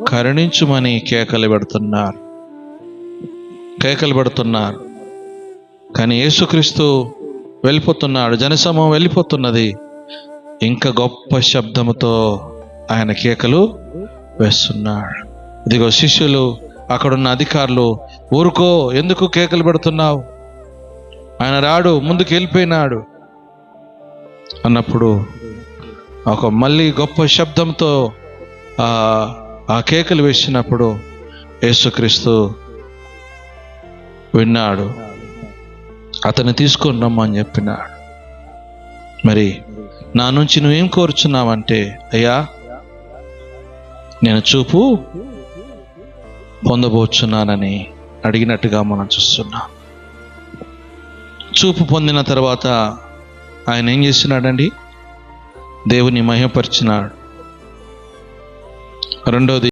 కరుణించుమని కేకలు పెడుతున్నారు. కానీ యేసుక్రీస్తు వెళ్ళిపోతున్నాడు, జనసమూహం వెళ్ళిపోతున్నది. ఇంకా గొప్ప శబ్దముతో ఆయన కేకలు వేస్తున్నాడు. ఇదిగో శిష్యులు, అక్కడున్న అధికారులు, ఊరుకో, ఎందుకు కేకలు పెడుతున్నావు, ఆయన రాడు, ముందుకు వెళ్ళిపోయినాడు అన్నప్పుడు మళ్ళీ గొప్ప శబ్దంతో ఆ కేకలు వేసినప్పుడు యేసుక్రీస్తు విన్నాడు. అతన్ని తీసుకొని రమ్మని చెప్పినాడు. మరి నా నుంచి నువ్వేం కోరుచున్నావంటే, అయ్యా నేను చూపు పొందబోచున్నానని అడిగినట్టుగా మనం చూస్తున్నాం. చూపు పొందిన తర్వాత ఆయన ఏం చేస్తున్నాడండి? దేవుని మహిమపరిచినాడు. రెండోది,